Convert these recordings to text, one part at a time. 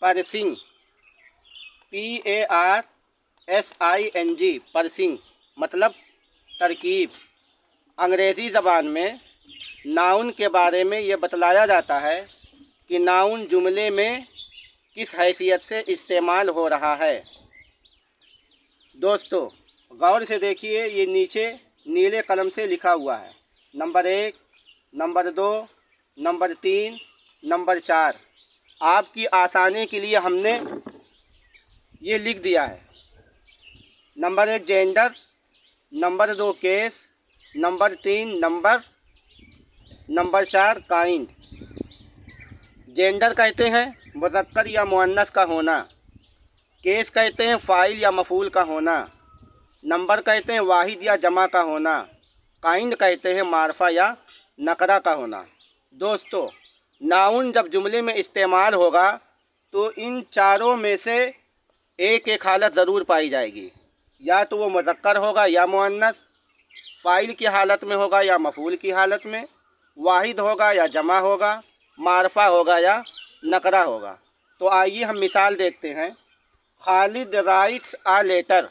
Pursuing, PARSING, pursuing मतलब तरकीब। अंग्रेज़ी ज़बान में नाउन के बारे में ये बतलाया जाता है कि नाउन जुमले में किस हैसियत से इस्तेमाल हो रहा है। दोस्तों गौर से देखिए, ये नीचे नीले कलम से लिखा हुआ है। Number 1, number 2, number 3, number 4। आपकी आसानी के लिए हमने ये लिख दिया है। Number 1 gender, number 2 case, number 3 number 4 kind. Gender कहते हैं मुज़क्कर या मुअन्नस का होना। केस कहते हैं फ़ाइल या मफ़ूल का होना। नंबर कहते हैं वाहिद या जमा का होना। काइंड कहते हैं मारफा या नकरा का होना। दोस्तों नाउन जब जुमले में इस्तेमाल होगा तो इन चारों में से एक हालत ज़रूर पाई जाएगी। या तो वो मुज़क्कर होगा या मुअन्नस, फ़ाइल की हालत में होगा या मफ़ूल की हालत में, वाहिद होगा या जमा होगा, मारफा होगा या नकरा होगा। तो आइए हम मिसाल देखते हैं। Khalid writes a letter,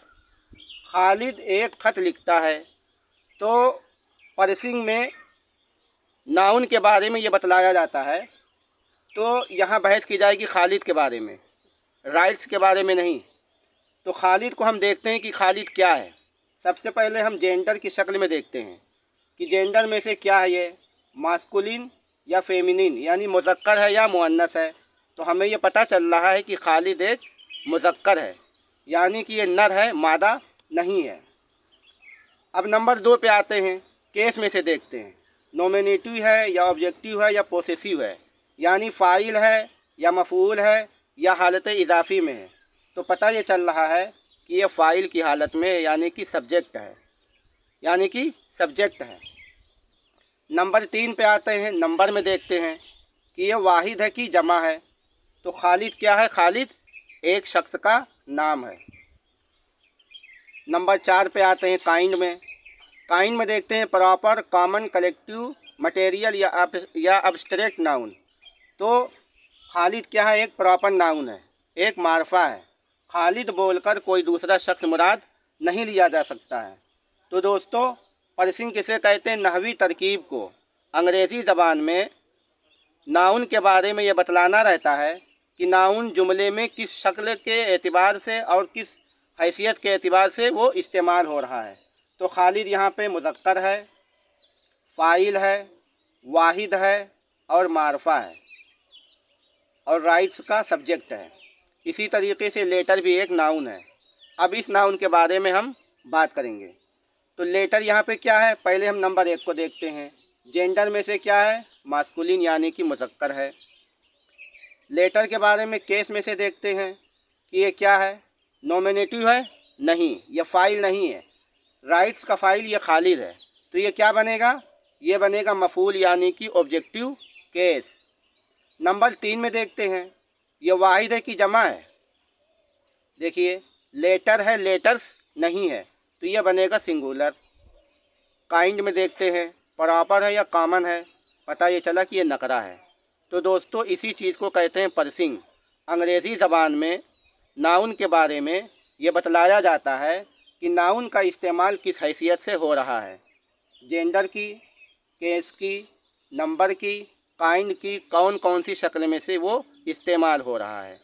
Khalid एक ख़त लिखता है। तो पर्सिंग में नाउन के बारे में ये बतलाया जाता है। तो यहाँ बहस की जाएगी खालिद के बारे में, राइट्स के बारे में नहीं। तो खालिद को हम देखते हैं कि खालिद क्या है। सबसे पहले हम जेंडर की शक्ल में देखते हैं कि जेंडर में से क्या है, ये मास्कुलिन या फेमिनिन यानी मुज़क्कर है या मुअन्नस है। तो हमें ये पता चल रहा है कि खालिद एक मुज़क्कर है, यानी कि ये नर है, मादा नहीं है। अब नंबर 2 पे आते हैं। केस में से देखते हैं, नॉमिनेटिव है या ऑब्जेक्टिव है या पोसेसिव है, यानी फ़ाइल है या मफ़ूल है या हालत इज़ाफ़ी में है। तो पता ये चल रहा है कि ये फ़ाइल की हालत में है, यानी कि सब्जेक्ट है, नंबर 3 पे आते हैं। नंबर में देखते हैं कि ये वाहिद है कि जमा है। तो खालिद क्या है? खालिद एक शख्स का नाम है। नंबर 4 पे आते हैं काइंड में। काइंड में देखते हैं प्रॉपर, कॉमन, कलेक्टिव, मटेरियल या अब्स्ट्रैक्ट नाउन। तो खालिद क्या है? एक प्रॉपर नाउन है, एक मारफा है। खालिद बोलकर कोई दूसरा शख्स मुराद नहीं लिया जा सकता है। तो दोस्तों पर्सिंग किसे कहते हैं? नहवी तरकीब को। अंग्रेज़ी ज़बान में नाउन के बारे में ये बतलाना रहता है कि नाउन जुमले में किस शक्ल के एतबार से और किस हैसियत के एतबार से वो इस्तेमाल हो रहा है। तो खालिद यहाँ पे मुज़क्कर है, फ़ाइल है, वाहिद है और मारफा है, और राइट्स का सब्जेक्ट है। इसी तरीके से लेटर भी एक नाउन है। अब इस नाउन के बारे में हम बात करेंगे। तो लेटर यहाँ पे क्या है? पहले हम नंबर 1 को देखते हैं। जेंडर में से क्या है? मास्कुलिन यानी कि मुज़क्कर है। लेटर के बारे में केस में से देखते हैं कि ये क्या है? नॉमिनेटिव है? नहीं, ये फ़ाइल नहीं है। राइट्स का फ़ाइल ये खालिद है। तो ये क्या बनेगा? ये बनेगा मफ़ूल यानी कि ऑब्जेक्टिव केस। नंबर 3 में देखते हैं, ये वाहिद है कि जमा है? देखिए लेटर है, लेटर्स नहीं है, तो ये बनेगा सिंगुलर। काइंड में देखते हैं प्रॉपर है या कॉमन है? पता ये चला कि ये नकरा है। तो दोस्तों इसी चीज़ को कहते हैं पर्सिंग। अंग्रेज़ी ज़बान में नाउन के बारे में ये बतलाया जाता है कि नाउन का इस्तेमाल किस हैसियत से हो रहा है। जेंडर की, केस की, नंबर की, काइंड की, कौन कौन सी शक्ल में से वो इस्तेमाल हो रहा है।